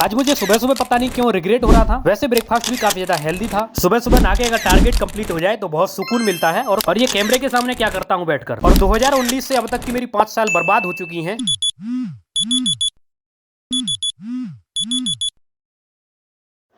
आज मुझे सुबह सुबह पता नहीं क्यों रिग्रेट हो रहा था। वैसे ब्रेकफास्ट भी काफी ज्यादा हेल्दी था। सुबह सुबह ना के अगर टारगेट कंप्लीट हो जाए तो बहुत सुकून मिलता है। और ये कैमरे के सामने क्या करता हूँ बैठकर। और 2019 से अब तक की मेरी 5 साल बर्बाद हो चुकी हैं।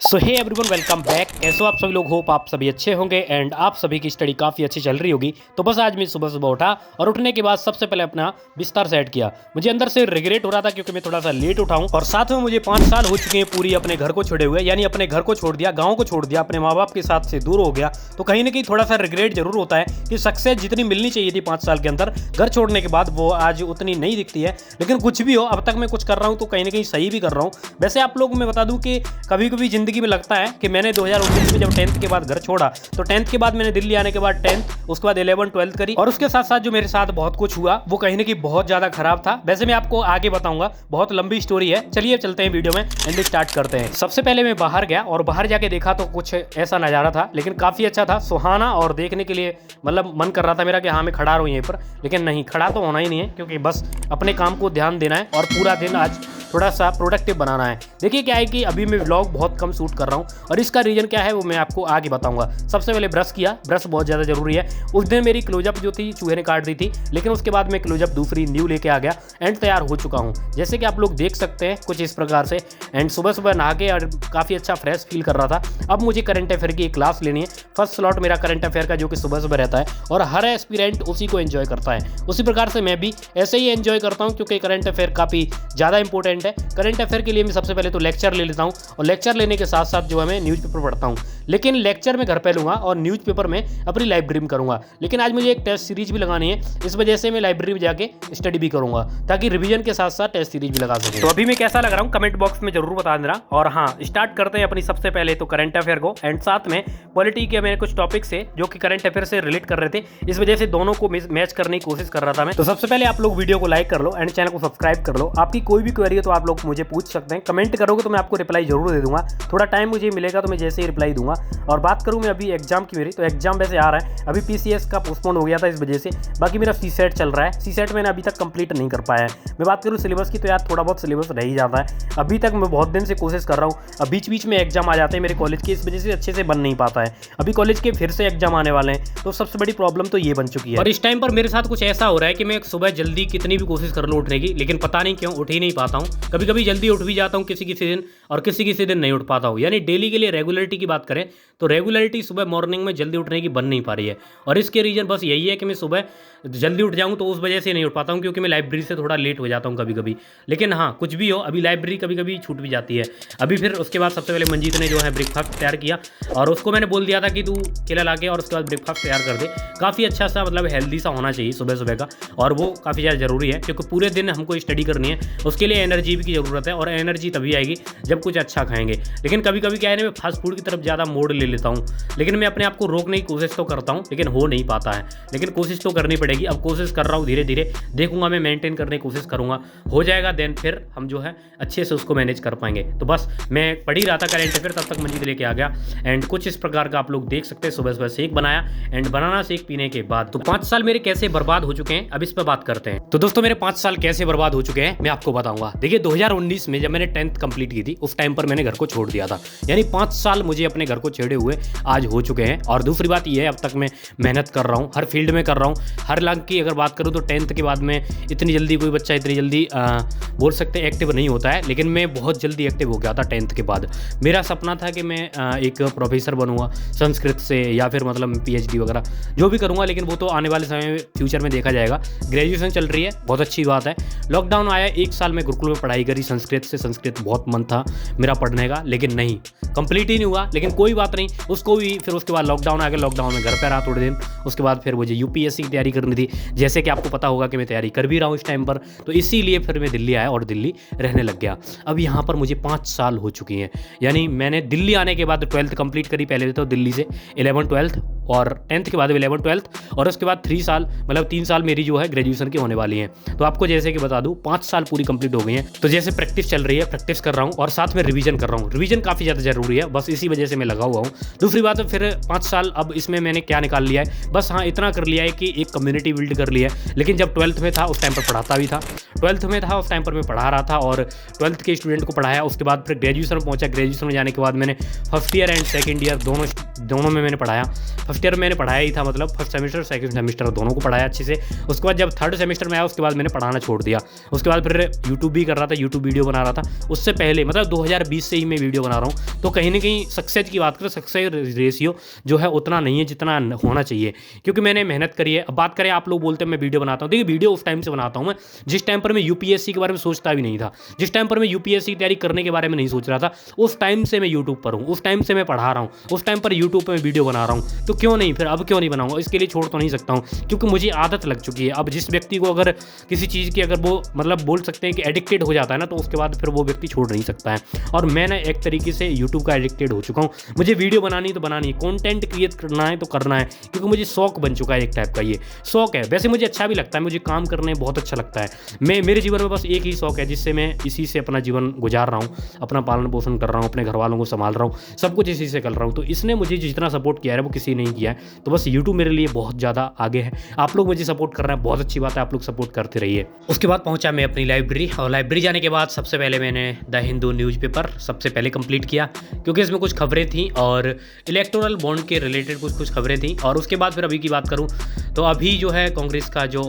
सो हे एवरीवन, वेलकम बैक। कैसे हो आप सभी लोग? होप आप सभी अच्छे होंगे एंड आप सभी की स्टडी काफ़ी अच्छी चल रही होगी। तो बस आज मैं सुबह सुबह उठा और उठने के बाद सबसे पहले अपना बिस्तर सेट किया। मुझे अंदर से रिग्रेट हो रहा था क्योंकि मैं थोड़ा सा लेट उठा हूं। और साथ में मुझे 5 साल हो चुके हैं पूरी अपने घर को छोड़े हुए, यानी अपने घर को छोड़ दिया, गाँव को छोड़ दिया, अपने माँ बाप के साथ से दूर हो गया। तो कहीं ना कहीं थोड़ा सा रिग्रेट जरूर होता है कि सक्सेस जितनी मिलनी चाहिए थी 5 साल के अंदर घर छोड़ने के बाद, वो आज उतनी नहीं दिखती है। लेकिन कुछ भी हो, अब तक मैं कुछ कर रहा हूँ तो कहीं ना कहीं सही भी कर रहा हूँ। वैसे आप लोगों को मैं बता दूं कि कभी कभी जिंदगी में लगता है कि मैंने 2019 में जब 10th के बाद घर छोड़ा तो 10th के बाद मैंने दिल्ली आने के बाद 10th, उसके बाद 11 12th करी। और उसके साथ साथ जो मेरे साथ बहुत कुछ हुआ वो कहीं ना कहीं बहुत ज्यादा खराब था। वैसे मैं आपको आगे बताऊंगा, बहुत लंबी स्टोरी है। चलिए चलते हैं वीडियो में एंड स्टार्ट करते हैं। सबसे पहले मैं बाहर गया और बाहर जाके देखा तो कुछ ऐसा नजारा था, लेकिन काफी अच्छा था, सुहाना। और देखने के लिए मतलब मन कर रहा था मेरा कि हाँ मैं खड़ा रहूं यहीं पर, लेकिन नहीं, खड़ा तो होना ही नहीं है क्योंकि बस अपने काम को ध्यान देना है और पूरा दिन आज थोड़ा सा प्रोडक्टिव बनाना है। देखिए क्या है कि अभी मैं व्लॉग बहुत कम शूट कर रहा हूँ और इसका रीजन क्या है वो मैं आपको आगे बताऊंगा। सबसे पहले ब्रश किया, ब्रश बहुत ज़्यादा जरूरी है। उस दिन मेरी क्लोजअप जो थी चूहे ने काट दी थी, लेकिन उसके बाद मैं क्लोजअप दूसरी न्यू लेके आ गया एंड तैयार हो चुका हूँ, जैसे कि आप लोग देख सकते हैं कुछ इस प्रकार से। एंड सुबह सुबह नहा के और काफ़ी अच्छा फ्रेश फील कर रहा था। अब मुझे करंट अफेयर की एक क्लास लेनी है, फर्स्ट स्लॉट मेरा करंट अफेयर का, जो कि सुबह सुबह रहता है और हर एस्पिरेंट उसी को एंजॉय करता है। उसी प्रकार से मैं भी ऐसे ही एंजॉय करता हूँ क्योंकि करंट अफेयर काफ़ी ज़्यादा इंपॉर्टेंट है। करंट अफेयर के लिए मैं सबसे पहले तो लेक्चर ले लेता हूँ और लेक्चर लेने के साथ साथ जो है मैं न्यूज़पेपर पढ़ता हूँ। लेकिन लेक्चर में घर पे लूँगा और न्यूज़पेपर में अपनी लाइब्रेरी में करूँगा। लेकिन आज मुझे एक टेस्ट सीरीज भी लगानी है, इस वजह से मैं लाइब्रेरी में जाके स्टडी भी करूँगा ताकि रिवीजन के साथ साथ टेस्ट सीरीज भी लगा सकूँ। तो अभी मैं कैसा लग रहा हूँ कमेंट बॉक्स में जरूर बता देना। और हाँ, स्टार्ट करते हैं अपनी सबसे पहले तो करंट अफेयर को एंड साथ में पॉलिटी के मेरे कुछ टॉपिक्स है जो कि करंट अफेयर से रिलेट कर रहे थे, इस वजह से दोनों को मैच करने की कोशिश कर रहा था मैं। तो सबसे पहले आप लोग वीडियो को लाइक कर लो एंड चैनल को सब्सक्राइब कर लो। आपकी कोई भी क्वेरी है तो आप लोग मुझे पूछ सकते हैं, कमेंट करोगे तो मैं आपको रिप्लाई जरूर दे दूंगा। थोड़ा टाइम मुझे मिलेगा तो मैं जैसे ही रिप्लाई दूंगा। और बात करूं मैं अभी एग्जाम की मेरी, तो एग्जाम वैसे आ रहा है, अभी पीसीएस का पोस्टपोन हो गया था इस वजह से। बाकी मेरा सीसेट चल रहा है, सीसेट मैंने अभी तक कंप्लीट नहीं कर पाया है। मैं बात करूं सिलेबस की तो यार थोड़ा बहुत सिलेबस रह ही जाता है। अभी तक मैं बहुत दिन से कोशिश कर रहा हूँ, अब बीच बीच में एग्जाम आ जाते हैं मेरे कॉलेज के, इस वजह से अच्छे से बन नहीं पाता है। अभी कॉलेज के फिर से एग्जाम आने वाले हैं, तो सबसे बड़ी प्रॉब्लम तो ये बन चुकी है। और इस टाइम पर मेरे साथ कुछ ऐसा हो रहा है कि मैं सुबह जल्दी कितनी भी कोशिश कर लूँ उठने की, लेकिन पता नहीं क्यों उठ ही नहीं पाता हूँ। कभी कभी जल्दी उठ भी जाता हूँ किसी किसी दिन और किसी किसी दिन नहीं उठ पाता हूँ। यानी डेली के लिए रेगुलरिटी की बात करें तो रेगुलरिटी सुबह मॉर्निंग में जल्दी उठने की बन नहीं पा रही है। और इसके रीजन बस यही है कि मैं सुबह जल्दी उठ जाऊँ तो उस वजह से नहीं उठ पाता हूँ क्योंकि मैं लाइब्रेरी से थोड़ा लेट हो जाता हूँ कभी कभी। लेकिन हाँ, कुछ भी हो, अभी लाइब्रेरी कभी कभी छूट भी जाती है। अभी फिर उसके बाद सबसे पहले मंजीत ने जो है ब्रेकफास्ट तैयार किया और उसको मैंने बोल दिया था कि तू केला ला के और उसके बाद ब्रेकफास्ट तैयार कर दे। काफ़ी अच्छा सा मतलब हेल्दी सा होना चाहिए सुबह सुबह का, और वो काफ़ी ज़्यादा ज़रूरी है क्योंकि पूरे दिन हमको स्टडी करनी है। उसके लिए एनर्जी की ज़रूरत है और एनर्जी तभी आएगी जब कुछ अच्छा खाएंगे। लेकिन कभी कभी क्या है ना, मैं फास्ट फूड की तरफ ज़्यादा मोड़ ले लेता हूँ। लेकिन मैं अपने आप को रोकने की कोशिश तो करता हूँ, लेकिन हो नहीं पाता है। लेकिन कोशिश तो करनी पड़ेगी। अब कोशिश कर रहा हूँ, धीरे धीरे देखूंगा, मैं मेंटेन करने की कोशिश करूँगा। हो जाएगा देन फिर हम जो है अच्छे से उसको मैनेज कर पाएंगे। तो बस मैं पढ़ ही रहा था करेंट अफेयर, तब तक मंजीत लेके आ गया एंड कुछ इस प्रकार का आप लोग देख सकते हैं। सुबह सुबह शेक बनाया एंड बनाना शेक पीने के बाद तो 5 साल मेरे कैसे बर्बाद हो चुके हैं, अब इस पर बात करते हैं। तो दोस्तों मेरे 5 साल कैसे बर्बाद हो चुके हैं मैं आपको बताऊंगा। देखिए 2019 में जब मैंने 10th कंप्लीट की थी उस टाइम पर मैंने घर को छोड़ दिया था, यानी 5 साल मुझे अपने घर को छेड़े हुए आज हो चुके हैं। और दूसरी बात यह है, अब तक मैं मेहनत कर रहा हूँ, हर फील्ड में कर रहा हूँ। हर लाख की अगर बात करूँ तो 10th के बाद में इतनी जल्दी कोई बच्चा इतनी जल्दी बोल सकते हैं एक्टिव नहीं होता है, लेकिन मैं बहुत जल्दी एक्टिव हो गया था 10th के बाद। मेरा सपना था कि मैं एक प्रोफेसर बनूंगा संस्कृत से, या फिर मतलब PhD वगैरह जो भी करूंगा, लेकिन वो तो आने वाले समय में फ्यूचर में देखा जाएगा। ग्रेजुएशन चल रही है, बहुत अच्छी बात है। लॉकडाउन आया, 1 साल में गुरुकुल में पढ़ाई करी संस्कृत से। संस्कृत बहुत मन था मेरा पढ़ने का, लेकिन नहीं, कंप्लीट ही नहीं हुआ। लेकिन कोई बात नहीं, उसको भी फिर उसके बाद लॉकडाउन आ गया। लॉकडाउन में घर पर रहा थोड़े दिन, उसके बाद फिर मुझे UPSC की तैयारी करनी थी, जैसे कि आपको पता होगा कि मैं तैयारी कर भी रहा हूँ इस टाइम पर। तो इसीलिए फिर मैं दिल्ली आया और दिल्ली रहने लग गया। अब यहाँ पर मुझे 5 साल हो चुकी हैं, यानी मैंने दिल्ली आने के बाद 12th कंप्लीट करी पहले तो दिल्ली से, 11 12th और 10th के बाद 11 12th, और उसके बाद 3 साल मतलब 3 साल मेरी जो है ग्रेजुएशन की होने वाली हैं। तो आपको जैसे कि बता दूं 5 साल पूरी कंप्लीट हो गई हैं तो जैसे प्रैक्टिस चल रही है, प्रैक्टिस कर रहा हूँ और साथ में रिवीजन कर रहा हूँ। रिवीजन काफ़ी ज़्यादा ज़रूरी है, बस इसी वजह से मैं लगा हुआ हूँ। दूसरी बात है, फिर 5 साल अब इसमें मैंने क्या निकाल लिया है, बस हाँ इतना कर लिया है कि एक कम्युनिटी बिल्ड कर लिया है। लेकिन जब 12th में था उस टाइम पर पढ़ाता भी था, 12th में था उस टाइम पर मैं पढ़ा रहा था और 12th के स्टूडेंट को पढ़ाया। उसके बाद फिर ग्रेजुएशन में पहुँचा, ग्रेजुएशन में जाने के बाद मैंने first year and second year दोनों में मैंने पढ़ाया। फर्स्ट ईयर में मैंने पढ़ाया ही था, मतलब फर्स्ट सेमेस्टर सेकंड सेमेस्टर दोनों को पढ़ाया अच्छे से। उसके बाद जब थर्ड सेमेस्टर में आया उसके बाद मैंने पढ़ाना छोड़ दिया। उसके बाद फिर यूट्यूब भी कर रहा था, यूट्यूब वीडियो बना रहा था। उससे पहले मतलब 2020 से ही मैं वीडियो बना रहा हूँ। तो कहीं ना कहीं सक्सेस की बात करें, सक्सेस रेशियो जो है उतना नहीं है जितना होना चाहिए, क्योंकि मैंने मेहनत करी है। अब बात करें, आप लोग बोलते हैं मैं वीडियो बनाता हूँ, देखिए वीडियो उस टाइम से बनाता हूँ मैं जिस टाइम पर मैं यूपीएससी के बारे में सोचता भी नहीं था, जिस टाइम पर मैं यूपीएससी की तैयारी करने के बारे में नहीं सोच रहा था, उस टाइम से मैं यूट्यूब पर हूँ, उस टाइम से मैं पढ़ा रहा हूँ, उस टाइम पर यूट्यूब पर मैं वीडियो बना रहा हूँ। तो क्यों नहीं, फिर अब क्यों नहीं बनाऊंगा? इसके लिए छोड़ तो नहीं सकता हूँ, क्योंकि मुझे आदत लग चुकी है। अब जिस व्यक्ति को अगर किसी चीज़ की अगर वो मतलब बोल सकते हैं कि एडिक्टेड हो जाता है ना, तो उसके बाद फिर वो व्यक्ति छोड़ नहीं सकता है। और मैं ना एक तरीके से यूट्यूब का एडिक्टेड हो चुका हूँ। मुझे वीडियो बनानी तो बनानी है, कंटेंट क्रिएट करना है तो करना है, क्योंकि मुझे शौक बन चुका है, एक टाइप का ये शौक है। वैसे मुझे अच्छा भी लगता है, मुझे काम करने बहुत अच्छा लगता है। मेरे जीवन में बस एक ही शौक है जिससे मैं इसी से अपना जीवन गुजार रहा हूँ, अपना पालन पोषण कर रहा हूँ, अपने घर वालों को संभाल रहा हूँ, सब कुछ इसी से कर रहा हूँ। तो इसने मुझे जितना सपोर्ट किया है वो किसी नहीं किया है। तो बस यूट्यूब मेरे लिए बहुत ज़्यादा आगे है। आप लोग मुझे सपोर्ट कर रहे हैं, बहुत अच्छी बात है, आप लोग सपोर्ट करते रहिए। उसके बाद पहुंचा मैं अपनी लाइब्रेरी, और लाइब्रेरी जाने के बाद सबसे पहले मैंने द हिंदू न्यूज़पेपर सबसे पहले कंप्लीट किया, क्योंकि इसमें कुछ खबरें थी और इलेक्टोरल बॉन्ड के रिलेटेड कुछ खबरें थी। और उसके बाद फिर अभी की बात करूं तो अभी जो है कांग्रेस का जो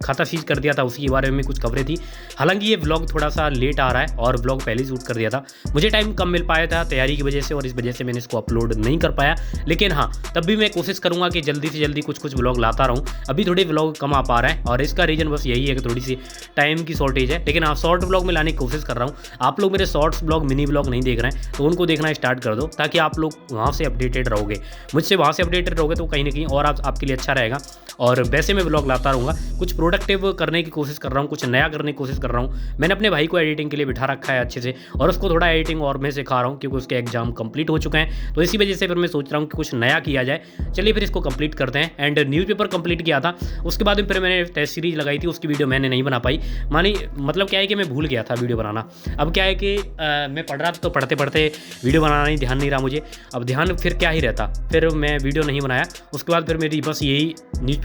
खाता सीज कर दिया था उसी के बारे में कुछ खबरें थी। हालांकि ये व्लॉग थोड़ा सा लेट आ रहा है और व्लॉग पहले शूट कर दिया था, मुझे टाइम कम मिल पाया था तैयारी की वजह से, और इस वजह से मैंने इसको अपलोड नहीं कर पाया। लेकिन हाँ, तब भी मैं कोशिश करूँगा कि जल्दी से जल्दी कुछ व्लॉग लाता रहूँ। अभी थोड़े व्लॉग कम आ पा रहा है और इसका रीज़न बस यही है कि थोड़ी सी टाइम की शॉर्टेज है। लेकिन हाँ, शॉर्ट व्लॉग में लाने की कोशिश कर रहा हूँ। आप लोग मेरे शॉर्ट्स व्लॉग, मिनी व्लॉग नहीं देख रहे हैं तो उनको देखना स्टार्ट कर दो, ताकि आप लोग वहाँ से अपडेटेड रहोगे, मुझसे वहाँ से अपडेटेड रहोगे तो कहीं ना कहीं और आपके लिए अच्छा रहेगा। और वैसे मैं व्लॉग लाता रहूँगा, कुछ प्रोडक्टिव करने की कोशिश कर रहा हूँ, कुछ नया करने की कोशिश कर रहा हूँ। मैंने अपने भाई को एडिटिंग के लिए बिठा रखा है अच्छे से, और उसको थोड़ा एडिटिंग और मैं सिखा रहा हूँ, क्योंकि उसके एग्जाम कंप्लीट हो चुके हैं। तो इसी वजह से फिर मैं सोच रहा हूँ कि कुछ नया किया जाए। चलिए फिर इसको कंप्लीट करते हैं। एंड न्यूज़पेपर कंप्लीट किया था, उसके बाद फिर मैंने टेस्ट सीरीज लगाई थी, उसकी वीडियो मैंने नहीं बना पाई। मतलब क्या है कि मैं भूल गया था वीडियो बनाना। अब क्या है कि मैं पढ़ रहा था तो पढ़ते पढ़ते वीडियो बनाना नहीं ध्यान नहीं रहा मुझे। अब ध्यान फिर क्या ही रहता, फिर मैं वीडियो नहीं बनाया। उसके बाद फिर मेरी बस यही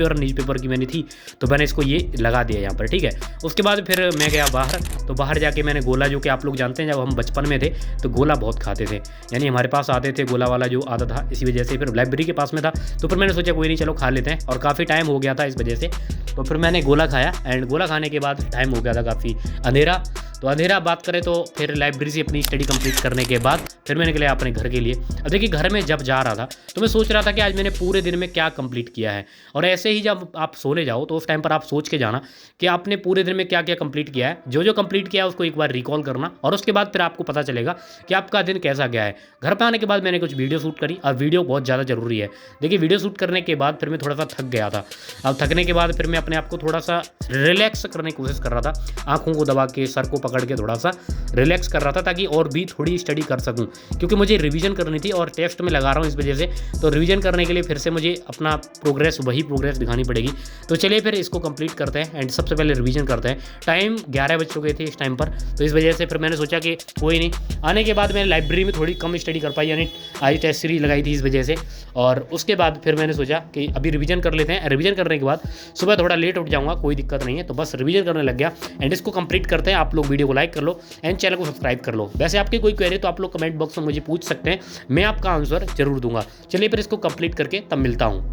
न्यूज़पेपर की मैंने थी, तो मैंने इसको ये लगा दिया यहाँ पर, ठीक है। उसके बाद फिर मैं गया बाहर, तो बाहर जाके मैंने गोला, जो कि आप लोग जानते हैं जब हम बचपन में थे तो गोला बहुत खाते थे, यानी हमारे पास आते थे गोला वाला जो आता था। इसी वजह से फिर लाइब्रेरी के पास में था, तो फिर मैंने सोचा कोई नहीं, चलो खा लेते हैं, और काफ़ी टाइम हो गया था इस वजह से। तो फिर मैंने गोला खाया, एंड गोला खाने के बाद टाइम हो गया था काफ़ी अंधेरा। तो अंधेरा बात करें तो फिर लाइब्रेरी से अपनी स्टडी कंप्लीट करने के बाद फिर मैंने निकला अपने घर के लिए। अब देखिए, घर में जब जा रहा था तो मैं सोच रहा था कि आज मैंने पूरे दिन में क्या कंप्लीट किया है। और ऐसे ही जब आप सोने जाओ तो उस टाइम पर आप सोच के जाना कि आपने पूरे दिन में क्या क्या कंप्लीट किया है। जो जो कंप्लीट किया है उसको एक बार रिकॉल करना, और उसके बाद फिर आपको पता चलेगा कि आपका दिन कैसा गया है। घर पर आने के बाद मैंने कुछ वीडियो शूट करी, और वीडियो बहुत ज़्यादा ज़रूरी है। देखिए, वीडियो शूट करने के बाद फिर मैं थोड़ा सा थक गया था। अब थकने के बाद फिर मैं अपने आप को थोड़ा सा रिलैक्स करने की कोशिश कर रहा था, आँखों को दबा के, सर को पकड़ के थोड़ा सा रिलैक्स कर रहा था, ताकि और भी थोड़ी स्टडी कर सकूं, क्योंकि मुझे रिवीजन करनी थी और टेस्ट में लगा रहा हूं इस वजह से। तो रिवीजन करने के लिए फिर से मुझे अपना वही प्रोग्रेस दिखानी पड़ेगी। तो चलिए फिर इसको कंप्लीट करते हैं, एंड सबसे पहले रिवीजन करते हैं। टाइम 11 बज चुके थे इस टाइम पर, तो इस वजह से फिर मैंने सोचा कि कोई नहीं। आने के बाद मैंने लाइब्रेरी में थोड़ी कम स्टडी कर पाई, यानी आज टेस्ट सीरीज लगाई थी इस वजह से। और उसके बाद फिर मैंने सोचा कि अभी रिवीजन कर लेते हैं। रिवीजन करने के बाद सुबह थोड़ा लेट उठ जाऊँगा, कोई दिक्कत नहीं है, तो बस रिवीजन करने लग गया। एंड इसको कंप्लीट करते हैं। आप लोग वीडियो को लाइक कर लो एंड चैनल को सब्सक्राइब कर लो। वैसे आपकी कोई क्वेरी तो आप लोग कमेंट बॉक्स में मुझे पूछ सकते हैं, मैं आपका आंसर जरूर दूंगा। चलिए फिर इसको कंप्लीट करके तब मिलता हूँ।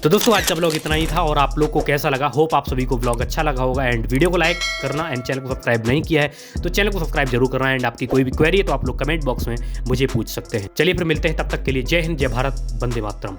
तो दोस्तों आज का ब्लॉग इतना ही था और आप लोग को कैसा लगा, होप आप सभी को ब्लॉग अच्छा लगा होगा। एंड वीडियो को लाइक करना एंड चैनल को सब्सक्राइब नहीं किया है तो चैनल को सब्सक्राइब जरूर करना। एंड आपकी कोई भी क्वेरी है तो आप लोग कमेंट बॉक्स में मुझे पूछ सकते हैं। चलिए फिर मिलते हैं, तब तक के लिए जय हिंद, जय भारत, वंदे मातरम।